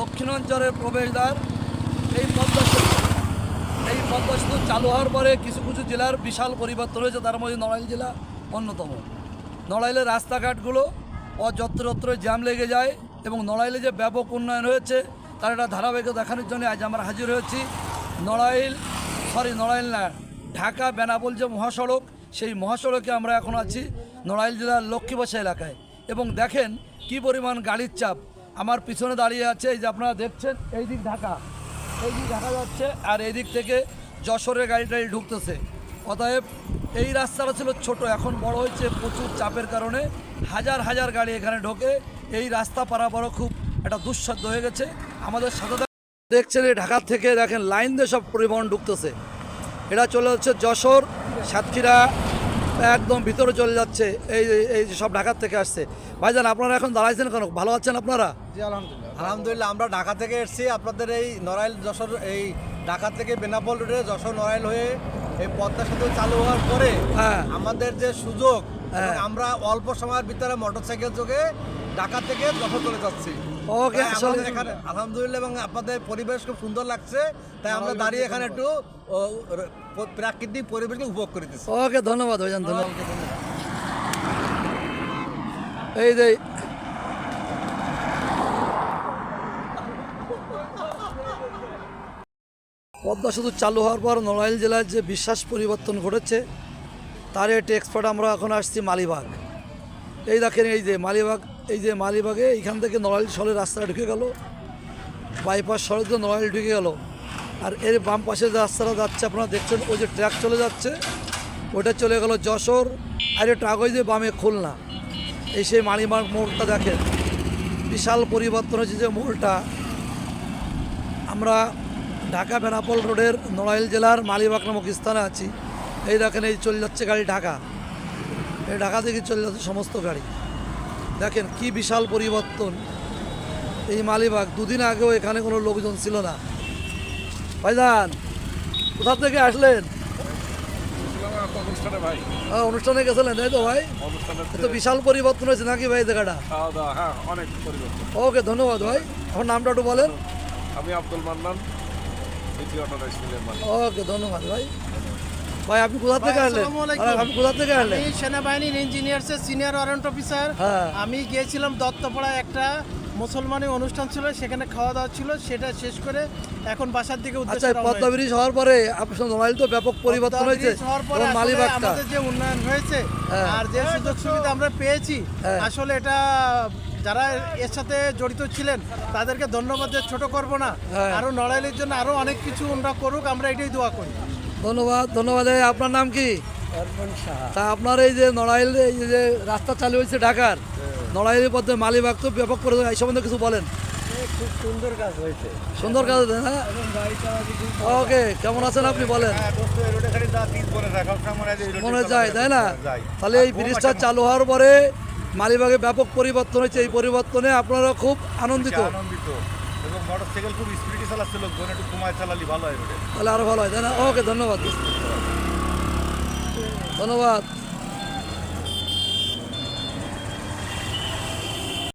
দক্ষিণাঞ্চলের প্রবেশদ্বার এই পদ্মা সেতু। এই পদ্মা সেতু চালু হওয়ার পরে কিছু কিছু জেলার বিশাল পরিবর্তন হয়েছে, তার মধ্যে নড়াইল জেলা অন্যতম। নড়াইলের রাস্তাঘাটগুলো যত্রতত্র জ্যাম লেগে যায় এবং নড়াইলে যে ব্যাপক উন্নয়ন হয়েছে তার একটা ধারাবাহিকতা দেখানোর জন্য আজ আমরা হাজির হয়েছি নড়াইল না, ঢাকা বেনাপোল যে মহাসড়ক, সেই মহাসড়কে আমরা এখন আছি নড়াইল জেলার লক্ষ্মীবাসা এলাকায়। এবং দেখেন কি পরিমাণ গাড়ির চাপ। আমার পিছনে দাঁড়িয়ে আছে, এই যে আপনারা দেখছেন, এই দিক ঢাকা যাচ্ছে আর এই দিক থেকে যশোরের গাড়ি ঢুকতেছে। অতএব এই রাস্তাটা ছিল ছোট, এখন বড় হয়েছে প্রচুর চাপের কারণে। হাজার হাজার গাড়ি এখানে ঢোকে। এই রাস্তা পারাপারও খুব একটা দুঃসাধ্য হয়ে গেছে। আমাদের সাথে দেখছেন এই ঢাকা থেকে দেখেন লাইন দিয়ে সব পরিবহন ঢুকতেছে। এটা চলে যাচ্ছে যশোর, সাতক্ষীরা, একদম ভিতরে চলে যাচ্ছে। এই যে সব ঢাকার থেকে আসছে। ভাইজান আপনারা এখন দাঁড়াইছেন কেন? ভালো আছেন আপনারা? জি আলহামদুলিল্লাহ। আমরা ঢাকা থেকে এসেছি আপনাদের এই নড়াইল যশোর, এই ঢাকা থেকে বেনাপোল রোডে যশোর নড়াইল হয়ে এই পদ্মা সেতু চালু হওয়ার পরে আমাদের যে সুযোগ, আমরা অল্প সময়ের ভিতরে মোটরসাইকেল যোগে ঢাকা থেকে যশোর চলে যাচ্ছি। ওকে, এখানে আলহামদুলিল্লাহ এবং আপনাদের পরিবেশ খুব সুন্দর লাগছে, তাই আমরা দাঁড়িয়ে এখানে একটু প্রাকৃতিক পরিবেশকে উপভোগ করতেছি। ওকে, ধন্যবাদ ভাইজান, ধন্যবাদ। এই যে পদ্মা সেতু চালু হওয়ার পর নড়াইল জেলার যে বিশ্বাস পরিবর্তন ঘটেছে তার একটি এক্সপার্ট। আমরা এখন আসছি মালিবাগ। এই দেখেন এই যে মালিবাগে এইখান থেকে নড়াইল শহরের রাস্তাটা ঢুকে গেল, বাইপাস সড়ক দিয়ে নড়াইল ঢুকে গেল। আর এর বাম পাশে যে রাস্তাটা যাচ্ছে আপনারা দেখছেন, ওই যে ট্র্যাক চলে যাচ্ছে, ওটা চলে গেল যশোর। আর এটা আগে যে বামে খুলনা, এই সেই মালিবাগ মোড়টা দেখেন, বিশাল পরিবর্তন হয়েছে যে মোড়টা। আমরা ঢাকা বেনাপোল রোডের নড়াইল জেলার মালিবাগ নামক স্থানে আছি। এই দেখেন এই চলে যাচ্ছে গাড়ি ঢাকা, এই ঢাকা থেকে চলে যাচ্ছে সমস্ত গাড়ি। দেখেন কি বিশাল পরিবর্তন এই মালিবাগ। দুদিন আগেও এখানে কোনো লোকজন ছিল না। ভাইজান কোথা থেকে আসলেন? অনুষ্ঠানে গেছিলেন তাই তো ভাই? তো বিশাল পরিবর্তন হয়েছে নাকি ভাই জায়গাটা? ওকে, ধন্যবাদ ভাই। আমার নামটা একটু বলেন। আমি আব্দুল মান্নান। ওকে, ধন্যবাদ ভাই। ভাই আপনি কোথা থেকে আসলেন? আপনি কোথা থেকে আসলেন? আমি সেনাবাহিনীর ইঞ্জিনিয়ার্সের সিনিয়র ওয়ারেন্ট অফিসার। আমি গিয়েছিলাম দত্তপাড়ায়, একটা মুসলমানি অনুষ্ঠান ছিল, সেখানে খাওয়া দাওয়া ছিল, সেটা শেষ করে এখন বাসার দিকে আচ্ছা, পদ্মা ব্রিজ হওয়ার পরে আপনার নড়াইল তো ব্যাপক পরিবর্তন হয়েছে। আমাদের যে উন্নয়ন হয়েছে আর যে সুযোগ সুবিধা আমরা পেয়েছি, আসলে এটা যারা এর সাথে জড়িত ছিলেন তাদেরকে ধন্যবাদ দিয়ে ছোট করব না। আরো নড়াইলের জন্য আরো অনেক কিছু ওনারা করুক, আমরা এটাই দোয়া করি। ধন্যবাদ। আপনার নাম কি? তা আপনার এই যে নড়াইল এই যে রাস্তা চালু হয়েছে ঢাকার, নড়াইলের পথে মালিবাগ তো ব্যাপক করে, এই সম্বন্ধে কিছু বলেন। খুব সুন্দর কাজ হয়েছে। সুন্দর কাজ হয়েছে না? ওকে, কেমন আছেন আপনি বলেন? মনে যায় তাই না? তাহলে এই ব্রিজটা চালু হওয়ার পরে মালিবাগে ব্যাপক পরিবর্তন হয়েছে। এই পরিবর্তনে আপনারা খুব আনন্দিত এবং মোটরসাইকেল খুব স্পিডে চালাচ্ছে, লোকজন একটু কমায় চালালে ভালো হয়, তাহলে আরো ভালো হয় তাই না? ওকে, ধন্যবাদ।